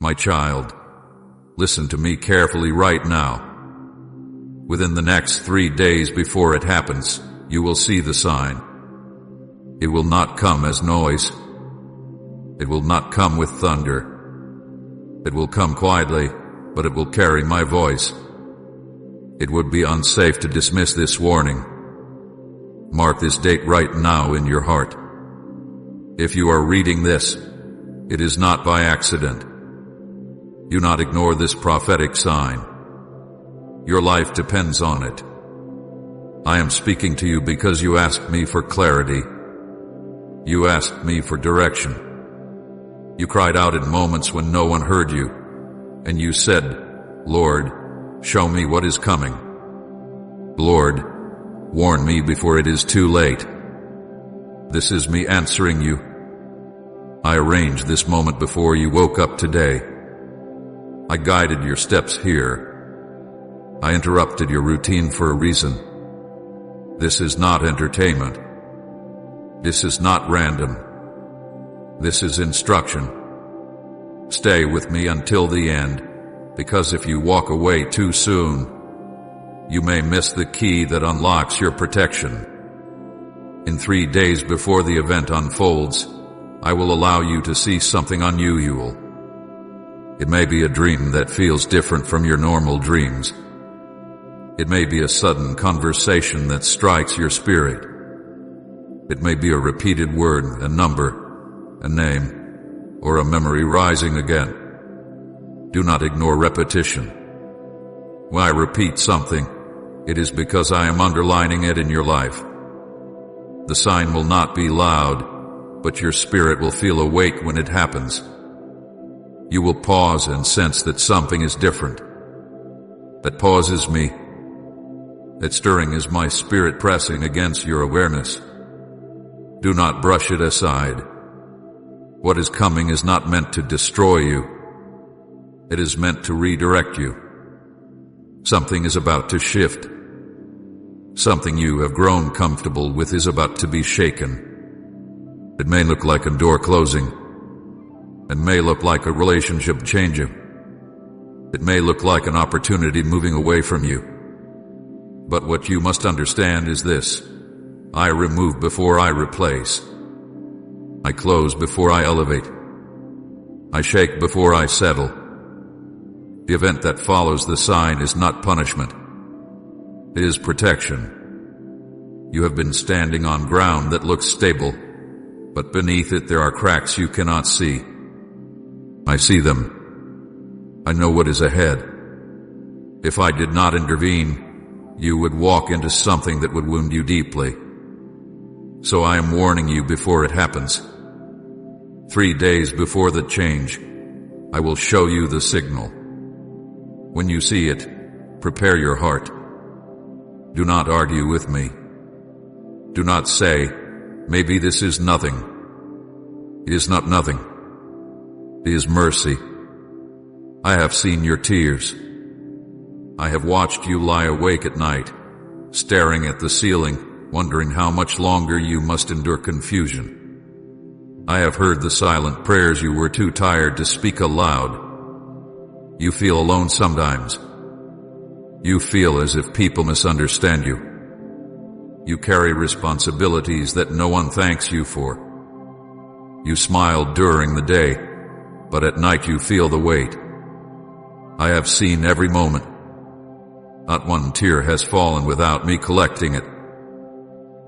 My child, listen to me carefully right now. Within the next 3 days before it happens, you will see the sign. It will not come as noise. It will not come with thunder. It will come quietly, but it will carry my voice. It would be unsafe to dismiss this warning. Mark this date right now in your heart. If you are reading this, it is not by accident. Do not ignore this prophetic sign. Your life depends on it. I am speaking to you because you asked me for clarity. You asked me for direction. You cried out in moments when no one heard you, and you said, Lord, show me what is coming. Lord, warn me before it is too late. This is me answering you. I arranged this moment before you woke up today. I guided your steps here. I interrupted your routine for a reason. This is not entertainment. This is not random. This is instruction. Stay with me until the end, because if you walk away too soon, you may miss the key that unlocks your protection. In 3 days before the event unfolds, I will allow you to see something unusual. It may be a dream that feels different from your normal dreams. It may be a sudden conversation that strikes your spirit. It may be a repeated word, a number, a name, or a memory rising again. Do not ignore repetition. When I repeat something, it is because I am underlining it in your life. The sign will not be loud, but your spirit will feel awake when it happens. You will pause and sense that something is different. That pause is me. That stirring is my spirit pressing against your awareness. Do not brush it aside. What is coming is not meant to destroy you. It is meant to redirect you. Something is about to shift. Something you have grown comfortable with is about to be shaken. It may look like a door closing. It may look like a relationship changing. It may look like an opportunity moving away from you. But what you must understand is this. I remove before I replace. I close before I elevate. I shake before I settle. The event that follows the sign is not punishment. It is protection. You have been standing on ground that looks stable, but beneath it there are cracks you cannot see. I see them. I know what is ahead. If I did not intervene, you would walk into something that would wound you deeply. So I am warning you before it happens. 3 days before the change, I will show you the signal. When you see it, prepare your heart. Do not argue with me. Do not say, maybe this is nothing. It is not nothing. It is mercy. I have seen your tears. I have watched you lie awake at night, staring at the ceiling, wondering how much longer you must endure confusion. I have heard the silent prayers you were too tired to speak aloud. You feel alone sometimes. You feel as if people misunderstand you. You carry responsibilities that no one thanks you for. You smile during the day, but at night you feel the weight. I have seen every moment. Not one tear has fallen without me collecting it.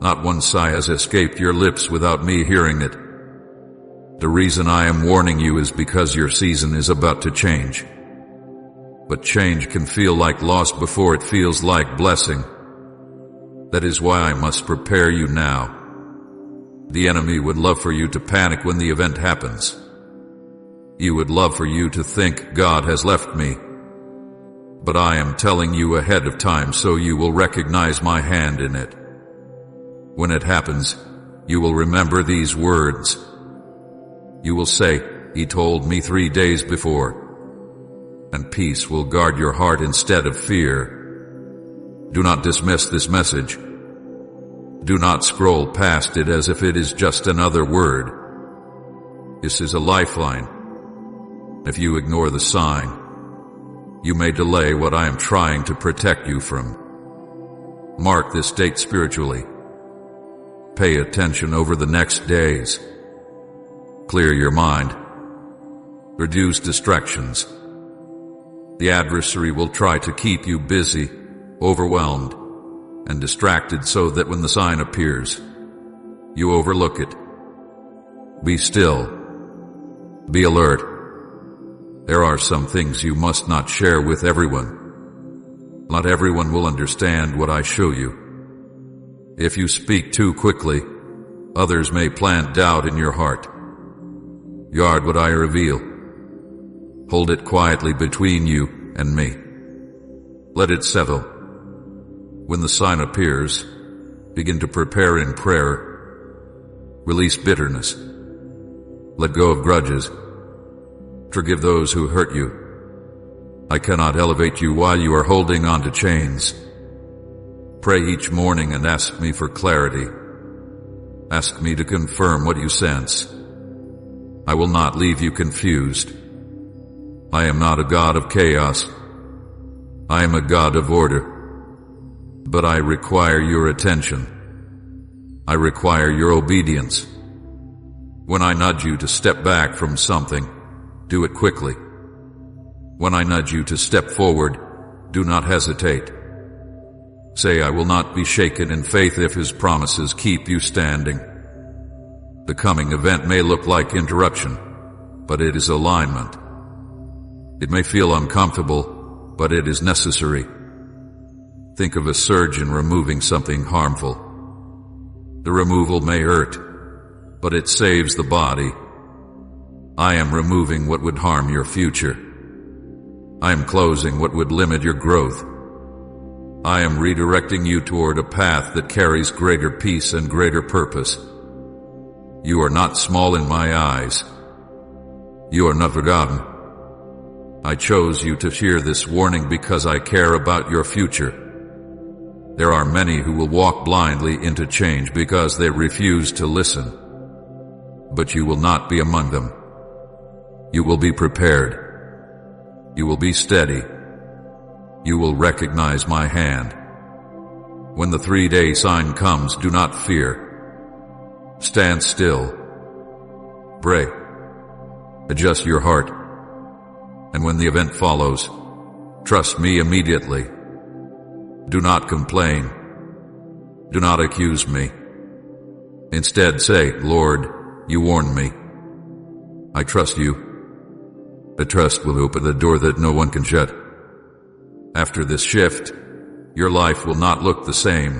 Not one sigh has escaped your lips without me hearing it. The reason I am warning you is because your season is about to change. But change can feel like loss before it feels like blessing. That is why I must prepare you now. The enemy would love for you to panic when the event happens. He would love for you to think God has left me. But I am telling you ahead of time so you will recognize my hand in it. When it happens, you will remember these words. You will say, He told me 3 days before. And peace will guard your heart instead of fear. Do not dismiss this message. Do not scroll past it as if it is just another word. This is a lifeline. If you ignore the sign, you may delay what I am trying to protect you from. Mark this date spiritually. Pay attention over the next days. Clear your mind. Reduce distractions. The adversary will try to keep you busy, overwhelmed, and distracted so that when the sign appears, you overlook it. Be still. Be alert. There are some things you must not share with everyone. Not everyone will understand what I show you. If you speak too quickly, others may plant doubt in your heart. Guard what I reveal. Hold it quietly between you and me. Let it settle. When the sign appears, begin to prepare in prayer. Release bitterness. Let go of grudges. Forgive those who hurt you. I cannot elevate you while you are holding on to chains. Pray each morning and ask me for clarity. Ask me to confirm what you sense. I will not leave you confused. I am not a God of chaos. I am a God of order. But I require your attention. I require your obedience. When I nudge you to step back from something, do it quickly. When I nudge you to step forward, do not hesitate. Say, I will not be shaken in faith if His promises keep you standing. The coming event may look like interruption, but it is alignment. It may feel uncomfortable, but it is necessary. Think of a surgeon removing something harmful. The removal may hurt, but it saves the body. I am removing what would harm your future. I am closing what would limit your growth. I am redirecting you toward a path that carries greater peace and greater purpose. You are not small in my eyes. You are not forgotten. I chose you to hear this warning because I care about your future. There are many who will walk blindly into change because they refuse to listen. But you will not be among them. You will be prepared. You will be steady. You will recognize my hand. When the 3-day sign comes, do not fear. Stand still. Pray. Adjust your heart. And when the event follows, trust me immediately. Do not complain. Do not accuse me. Instead say, Lord, you warned me. I trust you. The trust will open the door that no one can shut. After this shift, your life will not look the same.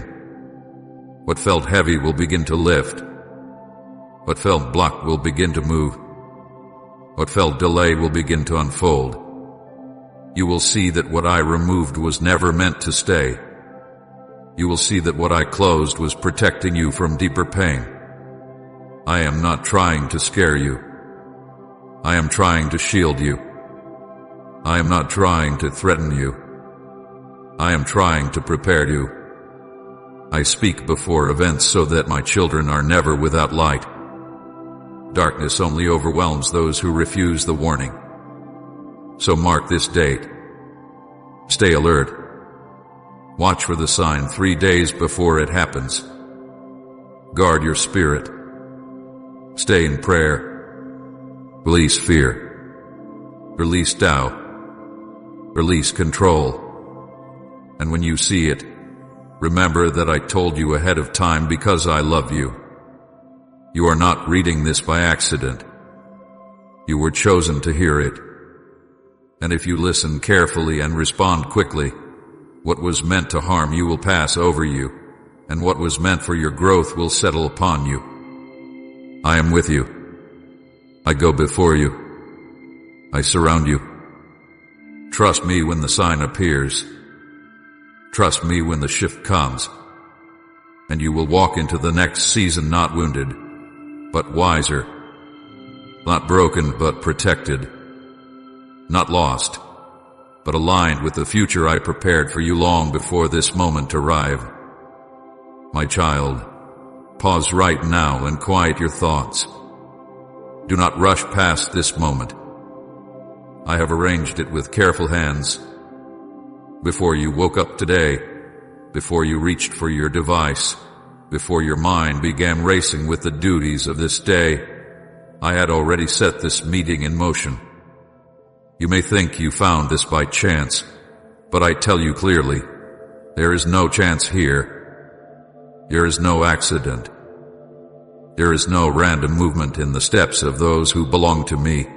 What felt heavy will begin to lift. What felt blocked will begin to move. What felt delayed will begin to unfold. You will see that what I removed was never meant to stay. You will see that what I closed was protecting you from deeper pain. I am not trying to scare you. I am trying to shield you. I am not trying to threaten you. I am trying to prepare you. I speak before events so that my children are never without light. Darkness only overwhelms those who refuse the warning. So mark this date. Stay alert. Watch for the sign 3 days before it happens. Guard your spirit. Stay in prayer. Release fear. Release doubt. Release control. And when you see it, remember that I told you ahead of time because I love you. You are not reading this by accident. You were chosen to hear it. And if you listen carefully and respond quickly, what was meant to harm you will pass over you, and what was meant for your growth will settle upon you. I am with you. I go before you. I surround you. Trust me when the sign appears. Trust me when the shift comes. And you will walk into the next season not wounded, but wiser. Not broken, but protected. Not lost, but aligned with the future I prepared for you long before this moment arrived. My child, pause right now and quiet your thoughts. Do not rush past this moment. I have arranged it with careful hands. Before you woke up today, before you reached for your device, before your mind began racing with the duties of this day, I had already set this meeting in motion. You may think you found this by chance, but I tell you clearly, there is no chance here. There is no accident. There is no random movement in the steps of those who belong to me.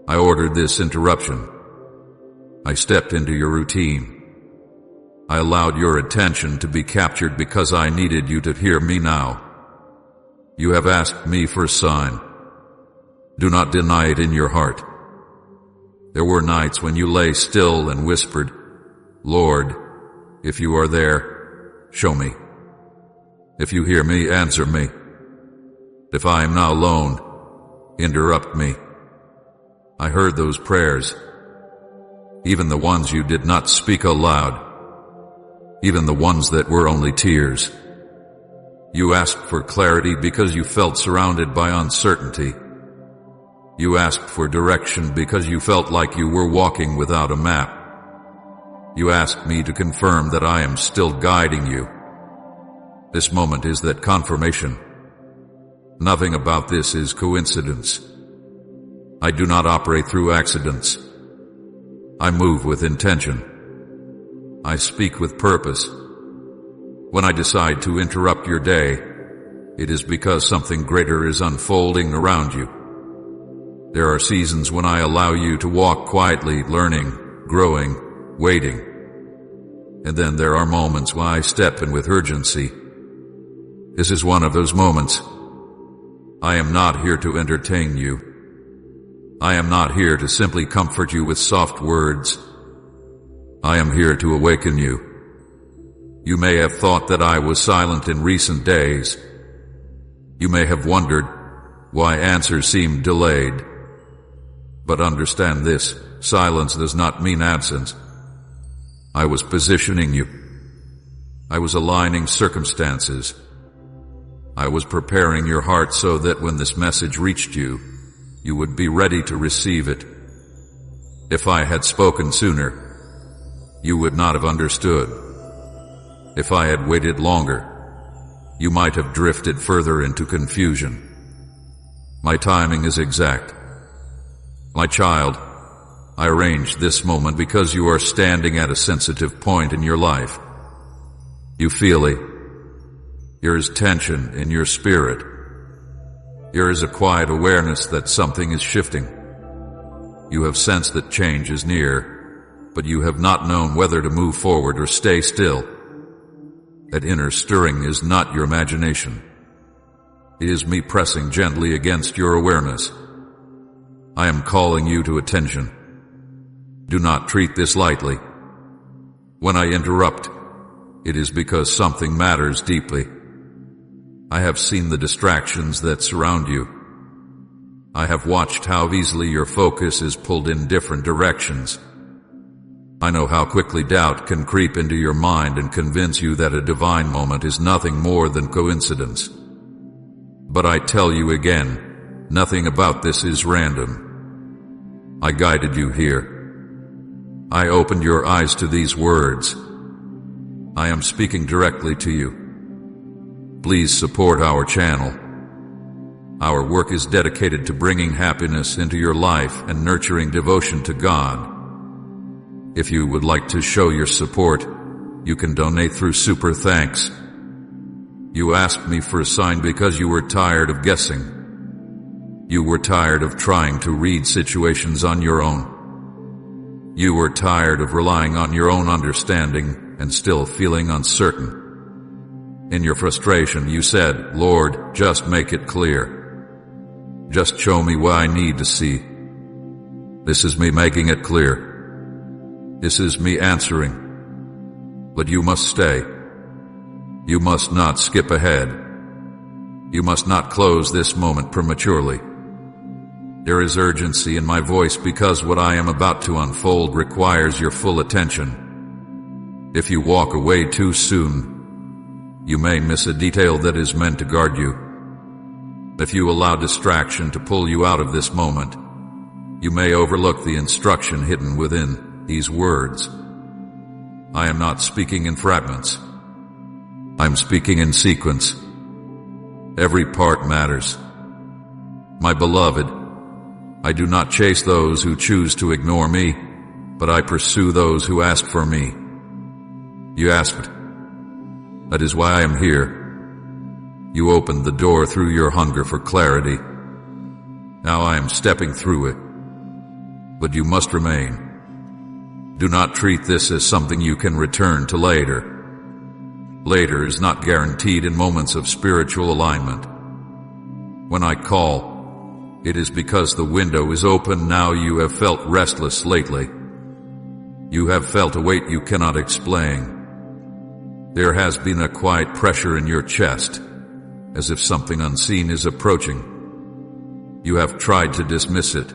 I ordered this interruption. I stepped into your routine. I allowed your attention to be captured because I needed you to hear me now. You have asked me for a sign. Do not deny it in your heart. There were nights when you lay still and whispered, Lord, if you are there, show me. If you hear me, answer me. If I am now alone, interrupt me. I heard those prayers, even the ones you did not speak aloud, even the ones that were only tears. You asked for clarity because you felt surrounded by uncertainty. You asked for direction because you felt like you were walking without a map. You asked me to confirm that I am still guiding you. This moment is that confirmation. Nothing about this is coincidence. I do not operate through accidents. I move with intention. I speak with purpose. When I decide to interrupt your day, it is because something greater is unfolding around you. There are seasons when I allow you to walk quietly, learning, growing, waiting. And then there are moments when I step in with urgency. This is one of those moments. I am not here to entertain you. I am not here to simply comfort you with soft words. I am here to awaken you. You may have thought that I was silent in recent days. You may have wondered why answers seemed delayed. But understand this, silence does not mean absence. I was positioning you. I was aligning circumstances. I was preparing your heart so that when this message reached you, you would be ready to receive it. If I had spoken sooner, you would not have understood. If I had waited longer, you might have drifted further into confusion. My timing is exact. My child, I arranged this moment because you are standing at a sensitive point in your life. You feel it. There is tension in your spirit. There is a quiet awareness that something is shifting. You have sensed that change is near, but you have not known whether to move forward or stay still. That inner stirring is not your imagination. It is me pressing gently against your awareness. I am calling you to attention. Do not treat this lightly. When I interrupt, it is because something matters deeply. I have seen the distractions that surround you. I have watched how easily your focus is pulled in different directions. I know how quickly doubt can creep into your mind and convince you that a divine moment is nothing more than coincidence. But I tell you again, nothing about this is random. I guided you here. I opened your eyes to these words. I am speaking directly to you. Please support our channel. Our work is dedicated to bringing happiness into your life and nurturing devotion to God. If you would like to show your support, you can donate through Super Thanks. You asked me for a sign because you were tired of guessing. You were tired of trying to read situations on your own. You were tired of relying on your own understanding and still feeling uncertain. In your frustration, you said, Lord, just make it clear. Just show me what I need to see. This is me making it clear. This is me answering. But you must stay. You must not skip ahead. You must not close this moment prematurely. There is urgency in my voice because what I am about to unfold requires your full attention. If you walk away too soon, you may miss a detail that is meant to guard you. If you allow distraction to pull you out of this moment, You may overlook the instruction hidden within these words. I am not speaking in fragments. I'm speaking in sequence. Every part matters. My beloved, I do not chase those who choose to ignore me, but I pursue those who ask for me. You asked. That is why I am here. You opened the door through your hunger for clarity. Now I am stepping through it. But you must remain. Do not treat this as something you can return to later. Later is not guaranteed in moments of spiritual alignment. When I call, it is because the window is open now. You have felt restless lately. You have felt a weight you cannot explain. There has been a quiet pressure in your chest, as if something unseen is approaching. You have tried to dismiss it.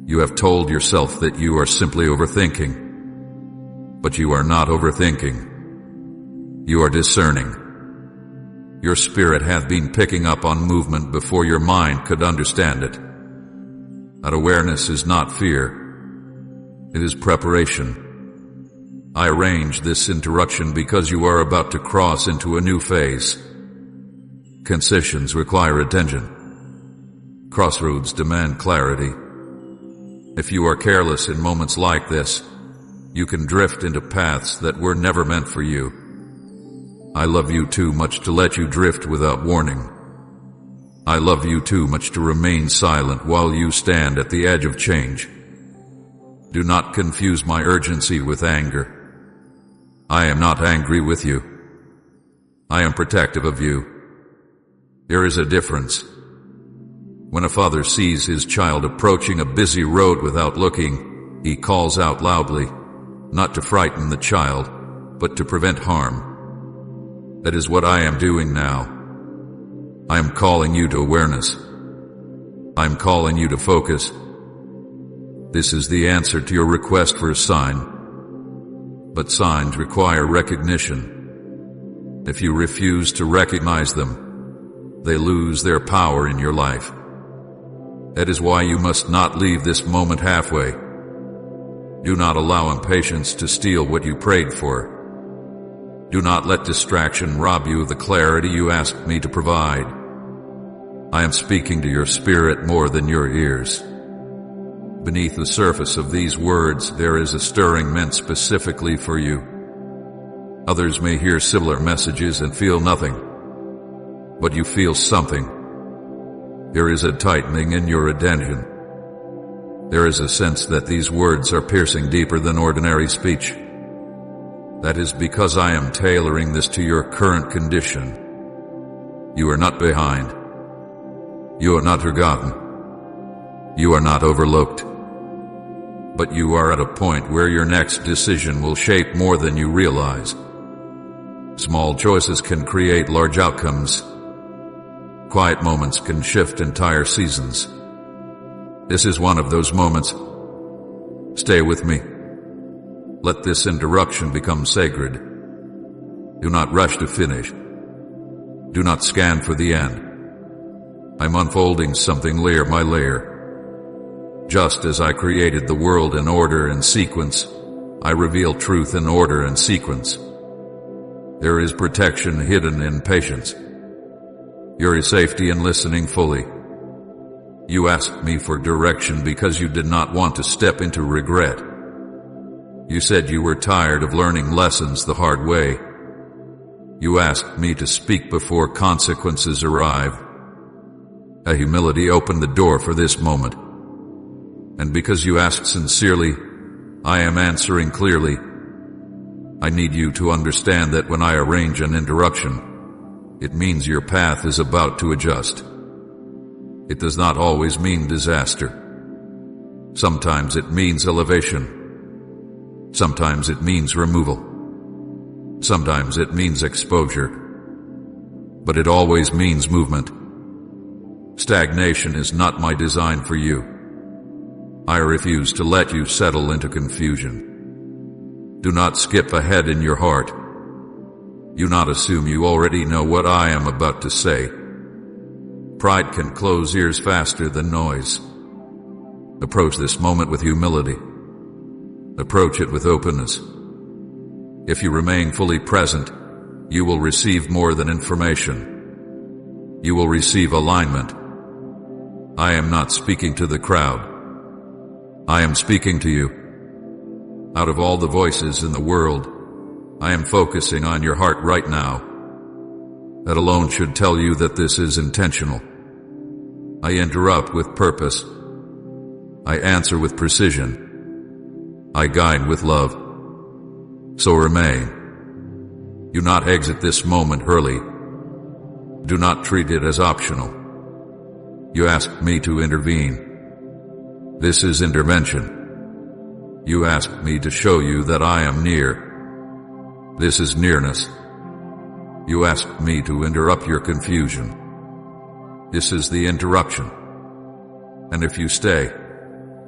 You have told yourself that you are simply overthinking. But you are not overthinking. You are discerning. Your spirit hath been picking up on movement before your mind could understand it. That awareness is not fear. It is preparation. I arrange this interruption because you are about to cross into a new phase. Concessions require attention. Crossroads demand clarity. If you are careless in moments like this, you can drift into paths that were never meant for you. I love you too much to let you drift without warning. I love you too much to remain silent while you stand at the edge of change. Do not confuse my urgency with anger. I am not angry with you. I am protective of you. There is a difference. When a father sees his child approaching a busy road without looking, he calls out loudly, not to frighten the child, but to prevent harm. That is what I am doing now. I am calling you to awareness. I am calling you to focus. This is the answer to your request for a sign. But signs require recognition. If you refuse to recognize them, they lose their power in your life. That is why you must not leave this moment halfway. Do not allow impatience to steal what you prayed for. Do not let distraction rob you of the clarity you asked me to provide. I am speaking to your spirit more than your ears. Beneath the surface of these words, there is a stirring meant specifically for you. Others may hear similar messages and feel nothing, but you feel something. There is a tightening in your attention. There is a sense that these words are piercing deeper than ordinary speech. That is because I am tailoring this to your current condition. You are not behind. You are not forgotten. You are not overlooked. But you are at a point where your next decision will shape more than you realize. Small choices can create large outcomes. Quiet moments can shift entire seasons. This is one of those moments. Stay with me. Let this interruption become sacred. Do not rush to finish. Do not scan for the end. I'm unfolding something layer by layer. Just as I created the world in order and sequence, I reveal truth in order and sequence. There is protection hidden in patience. There is safety in listening fully. You asked me for direction because you did not want to step into regret. You said you were tired of learning lessons the hard way. You asked me to speak before consequences arrive. A humility opened the door for this moment. And because you asked sincerely, I am answering clearly. I need you to understand that when I arrange an interruption, it means your path is about to adjust. It does not always mean disaster. Sometimes it means elevation. Sometimes it means removal. Sometimes it means exposure. But it always means movement. Stagnation is not my design for you. I refuse to let you settle into confusion. Do not skip ahead in your heart. Do not assume you already know what I am about to say. Pride can close ears faster than noise. Approach this moment with humility. Approach it with openness. If you remain fully present, you will receive more than information. You will receive alignment. I am not speaking to the crowd. I am speaking to you. Out of all the voices in the world, I am focusing on your heart right now. That alone should tell you that this is intentional. I interrupt with purpose. I answer with precision. I guide with love. So remain. Do not exit this moment early. Do not treat it as optional. You asked me to intervene. This is intervention. You asked me to show you that I am near. This is nearness. You asked me to interrupt your confusion. This is the interruption. And if you stay,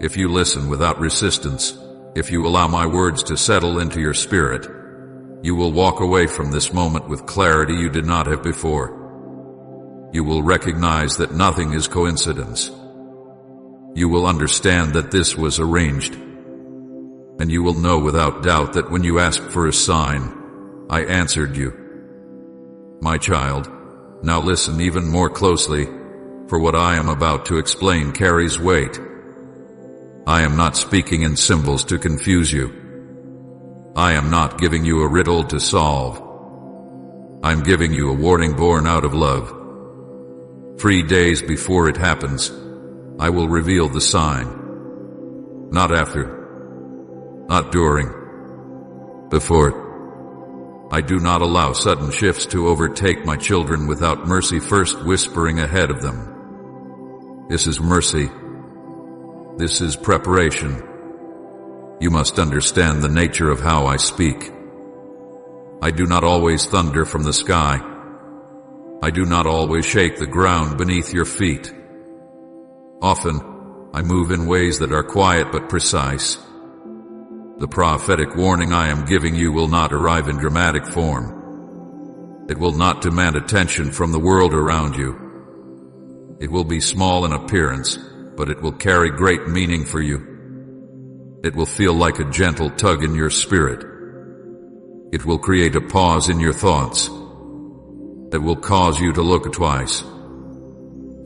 if you listen without resistance, if you allow my words to settle into your spirit, you will walk away from this moment with clarity you did not have before. You will recognize that nothing is coincidence. You will understand that this was arranged. And you will know without doubt that when you asked for a sign, I answered you. My child, now listen even more closely, for what I am about to explain carries weight. I am not speaking in symbols to confuse you. I am not giving you a riddle to solve. I am giving you a warning born out of love. 3 days before it happens, I will reveal the sign. Not after. Not during. Before. I do not allow sudden shifts to overtake my children without mercy first whispering ahead of them. This is mercy. This is preparation. You must understand the nature of how I speak. I do not always thunder from the sky. I do not always shake the ground beneath your feet. Often, I move in ways that are quiet but precise. The prophetic warning I am giving you will not arrive in dramatic form. It will not demand attention from the world around you. It will be small in appearance, but it will carry great meaning for you. It will feel like a gentle tug in your spirit. It will create a pause in your thoughts. It will cause you to look twice.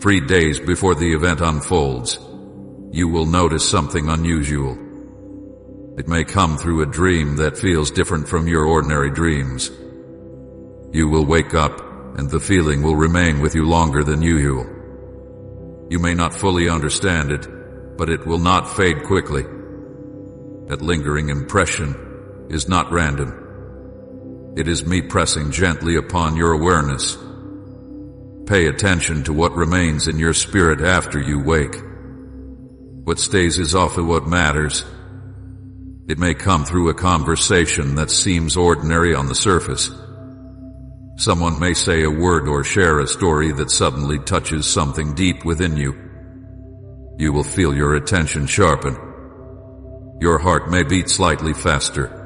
3 days before the event unfolds, you will notice something unusual. It may come through a dream that feels different from your ordinary dreams. You will wake up, and the feeling will remain with you longer than usual. You may not fully understand it, but it will not fade quickly. That lingering impression is not random. It is me pressing gently upon your awareness. Pay attention to what remains in your spirit after you wake. What stays is often what matters. It may come through a conversation that seems ordinary on the surface. Someone may say a word or share a story that suddenly touches something deep within you. You will feel your attention sharpen. Your heart may beat slightly faster.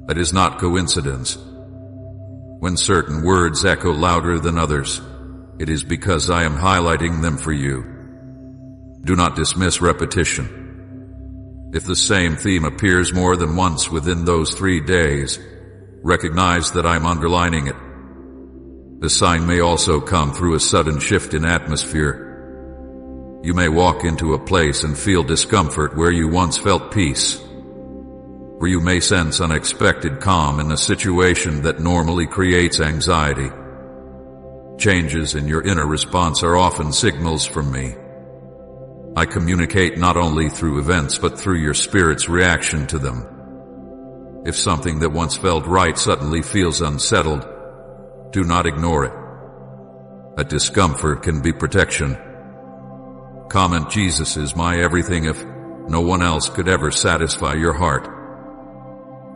That is not coincidence. When certain words echo louder than others, it is because I am highlighting them for you. Do not dismiss repetition. If the same theme appears more than once within those 3 days, recognize that I'm underlining it. The sign may also come through a sudden shift in atmosphere. You may walk into a place and feel discomfort where you once felt peace. Or you may sense unexpected calm in a situation that normally creates anxiety. Changes in your inner response are often signals from me. I communicate not only through events but through your spirit's reaction to them. If something that once felt right suddenly feels unsettled, do not ignore it. A discomfort can be protection. Comment, Jesus is my everything if no one else could ever satisfy your heart.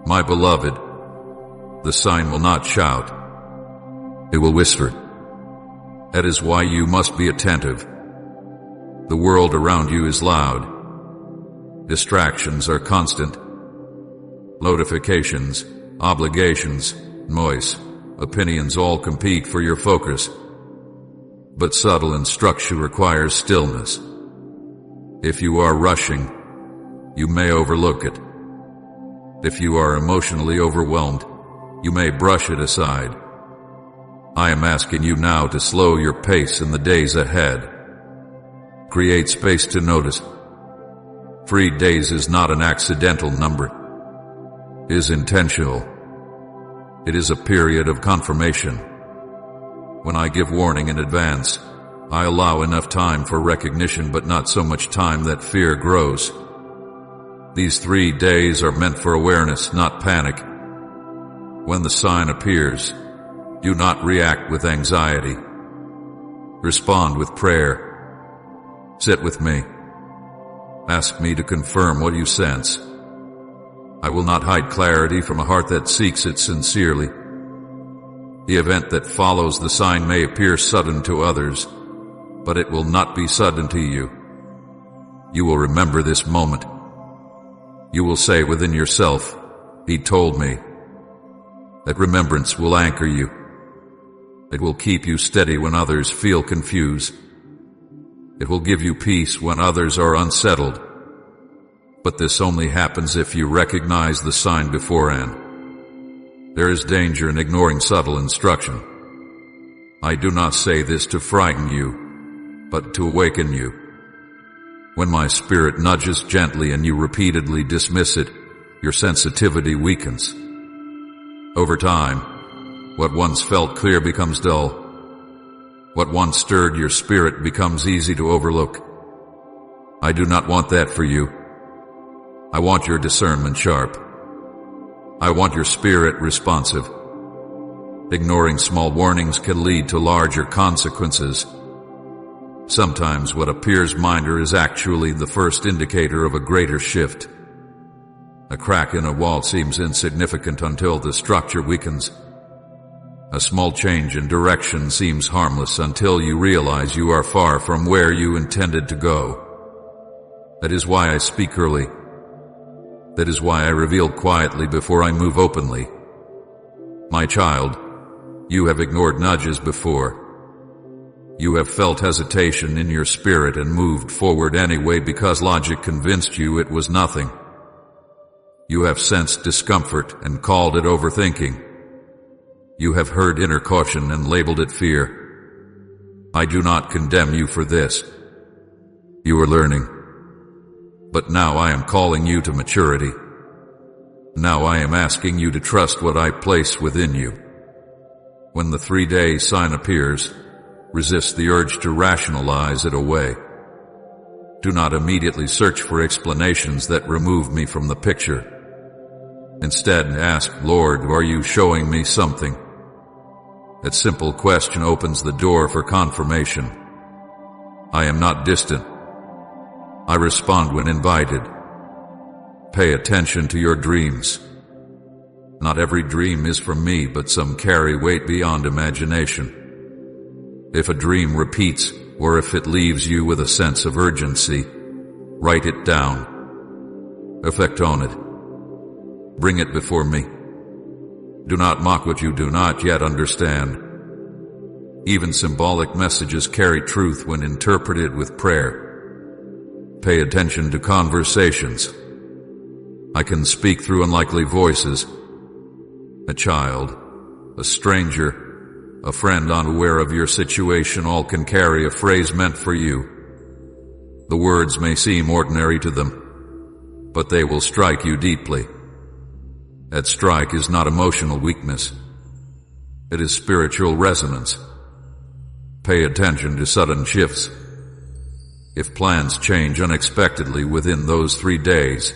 My beloved, the sign will not shout. It will whisper. That is why you must be attentive. The world around you is loud. Distractions are constant. Notifications, obligations, noise, opinions all compete for your focus. But subtle instruction requires stillness. If you are rushing, you may overlook it. If you are emotionally overwhelmed, you may brush it aside. I am asking you now to slow your pace in the days ahead. Create space to notice. 3 days is not an accidental number. It is intentional. It is a period of confirmation. When I give warning in advance, I allow enough time for recognition, but not so much time that fear grows. These 3 days are meant for awareness, not panic. When the sign appears, do not react with anxiety. Respond with prayer. Sit with me. Ask me to confirm what you sense. I will not hide clarity from a heart that seeks it sincerely. The event that follows the sign may appear sudden to others, but it will not be sudden to you. You will remember this moment. You will say within yourself, "He told me." That remembrance will anchor you. It will keep you steady when others feel confused. It will give you peace when others are unsettled. But this only happens if you recognize the sign beforehand. There is danger in ignoring subtle instruction. I do not say this to frighten you, but to awaken you. When my spirit nudges gently and you repeatedly dismiss it, your sensitivity weakens. Over time, what once felt clear becomes dull. What once stirred your spirit becomes easy to overlook. I do not want that for you. I want your discernment sharp. I want your spirit responsive. Ignoring small warnings can lead to larger consequences. Sometimes what appears minor is actually the first indicator of a greater shift. A crack in a wall seems insignificant until the structure weakens. A small change in direction seems harmless until you realize you are far from where you intended to go. That is why I speak early. That is why I reveal quietly before I move openly. My child, you have ignored nudges before. You have felt hesitation in your spirit and moved forward anyway because logic convinced you it was nothing. You have sensed discomfort and called it overthinking. You have heard inner caution and labeled it fear. I do not condemn you for this. You are learning. But now I am calling you to maturity. Now I am asking you to trust what I place within you. When the 3-day sign appears, resist the urge to rationalize it away. Do not immediately search for explanations that remove me from the picture. Instead, ask, Lord, are you showing me something? That simple question opens the door for confirmation. I am not distant. I respond when invited. Pay attention to your dreams. Not every dream is from me, but some carry weight beyond imagination. If a dream repeats, or if it leaves you with a sense of urgency, write it down. Reflect on it. Bring it before me. Do not mock what you do not yet understand. Even symbolic messages carry truth when interpreted with prayer. Pay attention to conversations. I can speak through unlikely voices. A child, a stranger, a friend unaware of your situation all can carry a phrase meant for you. The words may seem ordinary to them, but they will strike you deeply. That strike is not emotional weakness. It is spiritual resonance. Pay attention to sudden shifts. If plans change unexpectedly within those 3 days,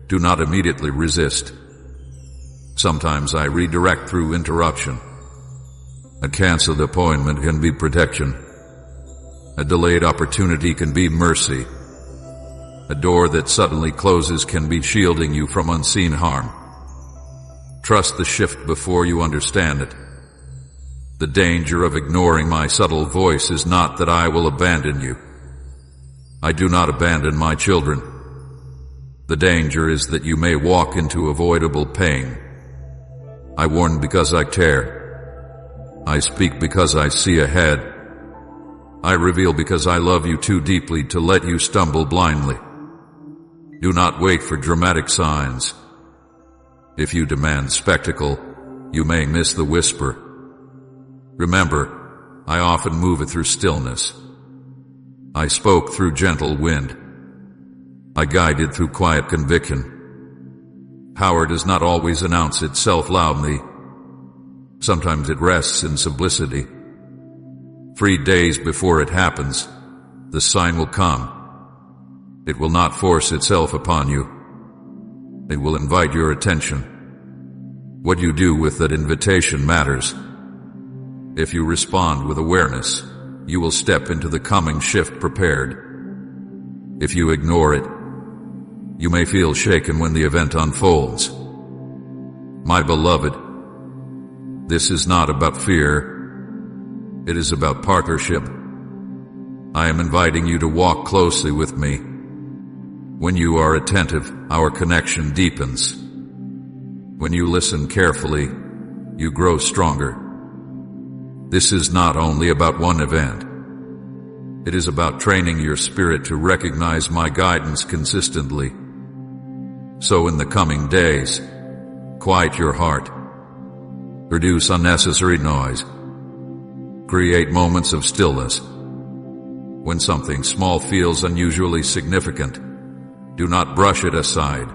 do not immediately resist. Sometimes I redirect through interruption. A canceled appointment can be protection. A delayed opportunity can be mercy. A door that suddenly closes can be shielding you from unseen harm. Trust the shift before you understand it. The danger of ignoring my subtle voice is not that I will abandon you. I do not abandon my children. The danger is that you may walk into avoidable pain. I warn because I care. I speak because I see ahead. I reveal because I love you too deeply to let you stumble blindly. Do not wait for dramatic signs. If you demand spectacle, you may miss the whisper. Remember, I often move it through stillness. I spoke through gentle wind. I guided through quiet conviction. Power does not always announce itself loudly. Sometimes it rests in simplicity. 3 days before it happens, the sign will come. It will not force itself upon you. It will invite your attention. What you do with that invitation matters. If you respond with awareness, you will step into the coming shift prepared. If you ignore it, you may feel shaken when the event unfolds. My beloved, this is not about fear. It is about partnership. I am inviting you to walk closely with me. When you are attentive, our connection deepens. When you listen carefully, you grow stronger. This is not only about one event. It is about training your spirit to recognize my guidance consistently. So in the coming days, quiet your heart. Reduce unnecessary noise. Create moments of stillness. When something small feels unusually significant, do not brush it aside.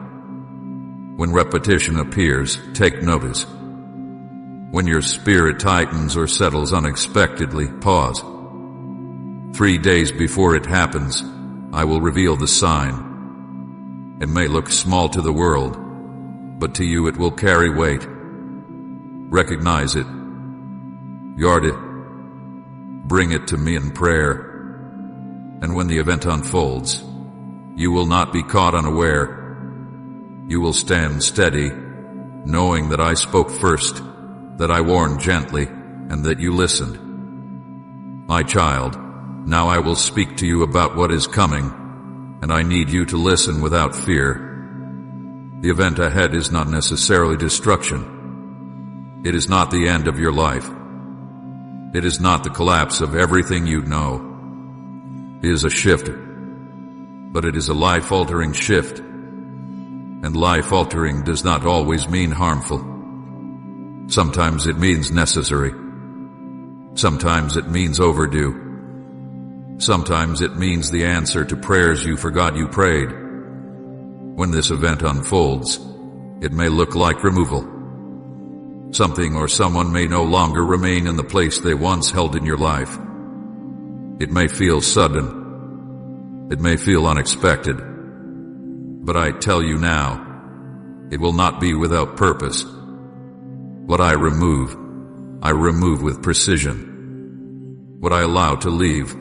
When repetition appears, take notice. When your spirit tightens or settles unexpectedly, pause. 3 days before it happens, I will reveal the sign. It may look small to the world, but to you it will carry weight. Recognize it. Guard it. Bring it to me in prayer. And when the event unfolds, you will not be caught unaware. You will stand steady, knowing that I spoke first, that I warned gently, and that you listened. My child, now I will speak to you about what is coming, and I need you to listen without fear. The event ahead is not necessarily destruction. It is not the end of your life. It is not the collapse of everything you know. It is a shift, but it is a life-altering shift. And life-altering does not always mean harmful. Sometimes it means necessary. Sometimes it means overdue. Sometimes it means the answer to prayers you forgot you prayed. When this event unfolds, it may look like removal. Something or someone may no longer remain in the place they once held in your life. It may feel sudden. It may feel unexpected. But I tell you now, it will not be without purpose. What I remove with precision. What I allow to leave,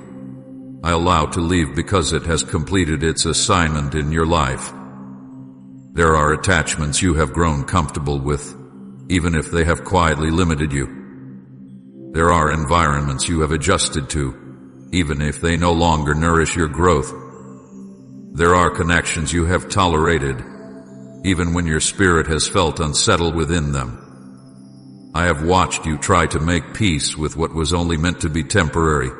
I allow to leave because it has completed its assignment in your life. There are attachments you have grown comfortable with, even if they have quietly limited you. There are environments you have adjusted to, even if they no longer nourish your growth. There are connections you have tolerated, even when your spirit has felt unsettled within them. I have watched you try to make peace with what was only meant to be temporary.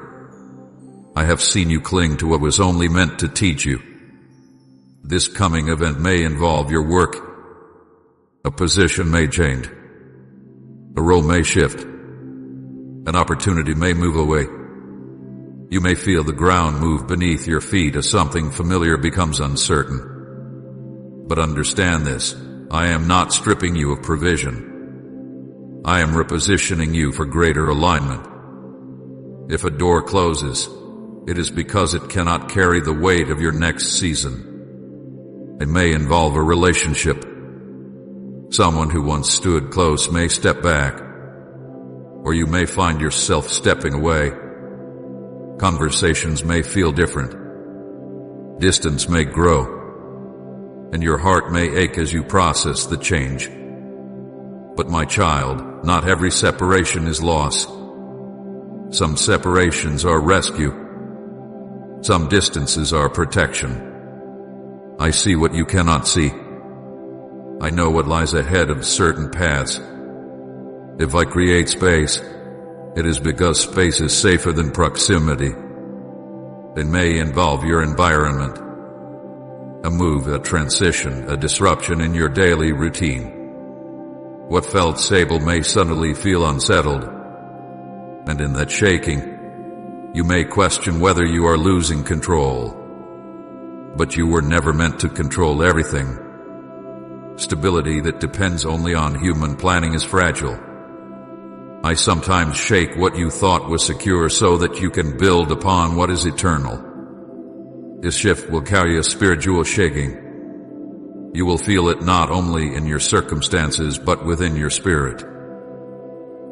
I have seen you cling to what was only meant to teach you. This coming event may involve your work. A position may change. A role may shift. An opportunity may move away. You may feel the ground move beneath your feet as something familiar becomes uncertain. But understand this, I am not stripping you of provision. I am repositioning you for greater alignment. If a door closes, it is because it cannot carry the weight of your next season. It may involve a relationship. Someone who once stood close may step back, or you may find yourself stepping away. Conversations may feel different. Distance may grow, and your heart may ache as you process the change. But my child, not every separation is loss. Some separations are rescue. Some distances are protection. I see what you cannot see. I know what lies ahead of certain paths. If I create space, it is because space is safer than proximity. It may involve your environment, a move, a transition, a disruption in your daily routine. What felt stable may suddenly feel unsettled, and in that shaking, you may question whether you are losing control. But you were never meant to control everything. Stability that depends only on human planning is fragile. I sometimes shake what you thought was secure so that you can build upon what is eternal. This shift will carry a spiritual shaking. You will feel it not only in your circumstances but within your spirit.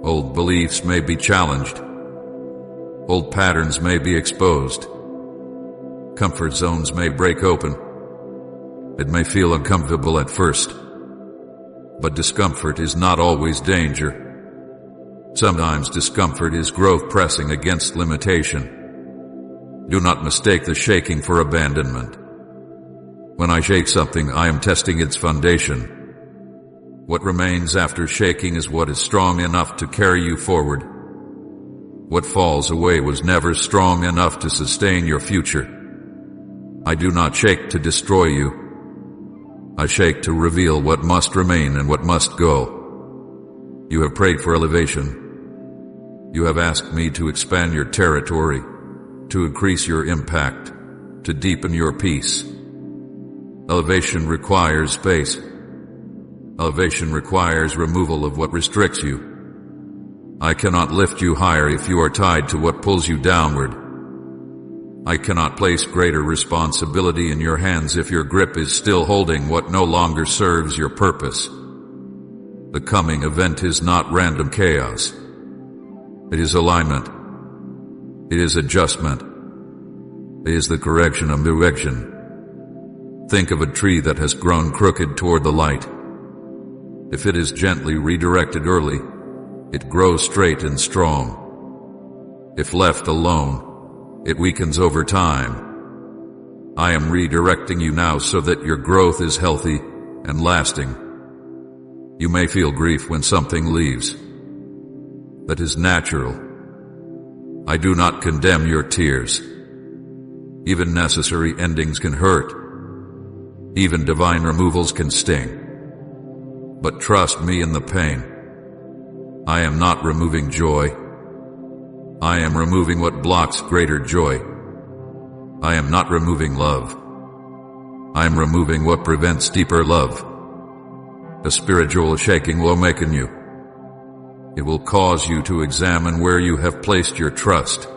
Old beliefs may be challenged. Old patterns may be exposed. Comfort zones may break open. It may feel uncomfortable at first, but discomfort is not always danger. Sometimes discomfort is growth pressing against limitation. Do not mistake the shaking for abandonment. When I shake something, I am testing its foundation. What remains after shaking is what is strong enough to carry you forward. What falls away was never strong enough to sustain your future. I do not shake to destroy you. I shake to reveal what must remain and what must go. You have prayed for elevation. You have asked me to expand your territory, to increase your impact, to deepen your peace. Elevation requires space. Elevation requires removal of what restricts you. I cannot lift you higher if you are tied to what pulls you downward. I cannot place greater responsibility in your hands if your grip is still holding what no longer serves your purpose. The coming event is not random chaos. It is alignment. It is adjustment. It is the correction of direction. Think of a tree that has grown crooked toward the light. If it is gently redirected early, it grows straight and strong. If left alone, it weakens over time. I am redirecting you now so that your growth is healthy and lasting. You may feel grief when something leaves. That is natural. I do not condemn your tears. Even necessary endings can hurt. Even divine removals can sting. But trust me in the pain. I am not removing joy. I am removing what blocks greater joy. I am not removing love. I am removing what prevents deeper love. A spiritual shaking will awaken you. It will cause you to examine where you have placed your trust.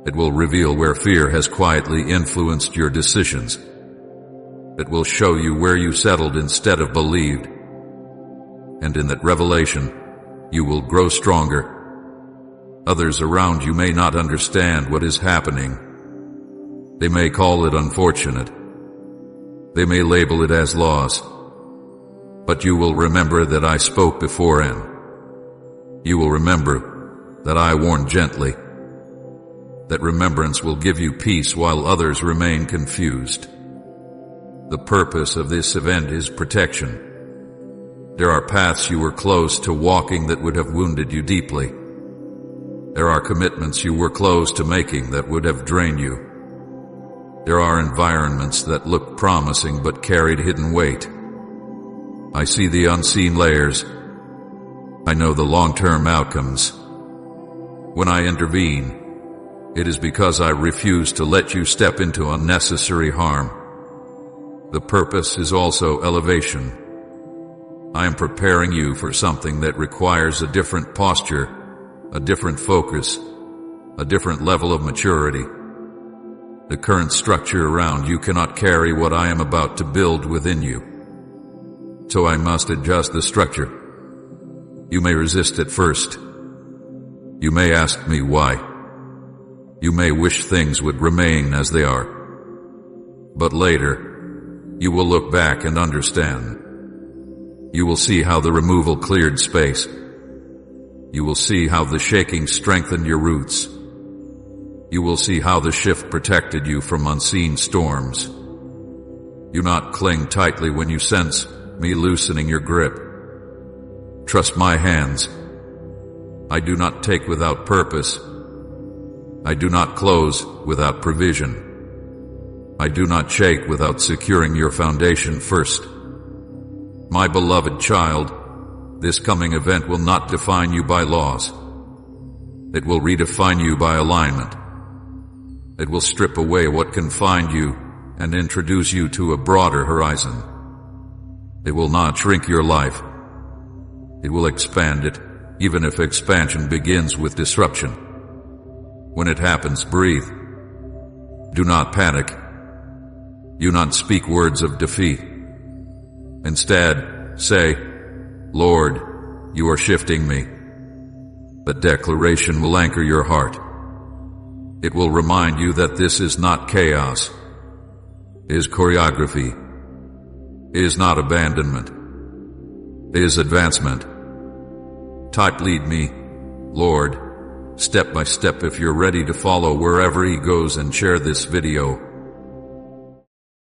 It will reveal where fear has quietly influenced your decisions. It will show you where you settled instead of believed. And in that revelation, you will grow stronger. Others around you may not understand what is happening. They may call it unfortunate. They may label it as loss. But you will remember that I spoke beforehand. You will remember that I warned gently. That remembrance will give you peace while others remain confused. The purpose of this event is protection. There are paths you were close to walking that would have wounded you deeply. There are commitments you were close to making that would have drained you. There are environments that looked promising but carried hidden weight. I see the unseen layers. I know the long-term outcomes. When I intervene, it is because I refuse to let you step into unnecessary harm. The purpose is also elevation. I am preparing you for something that requires a different posture, a different focus, a different level of maturity. The current structure around you cannot carry what I am about to build within you. So I must adjust the structure. You may resist at first. You may ask me why. You may wish things would remain as they are. But later, you will look back and understand. You will see how the removal cleared space. You will see how the shaking strengthened your roots. You will see how the shift protected you from unseen storms. Do not cling tightly when you sense me loosening your grip. Trust my hands. I do not take without purpose. I do not close without provision. I do not shake without securing your foundation first. My beloved child, this coming event will not define you by laws. It will redefine you by alignment. It will strip away what confined you and introduce you to a broader horizon. It will not shrink your life. It will expand it, even if expansion begins with disruption. When it happens, breathe. Do not panic. Do not speak words of defeat. Instead, say, Lord, you are shifting me. The declaration will anchor your heart. It will remind you that this is not chaos. It is choreography. It is not abandonment. It is advancement. Type lead me, Lord, step by step if you're ready to follow wherever he goes, and share this video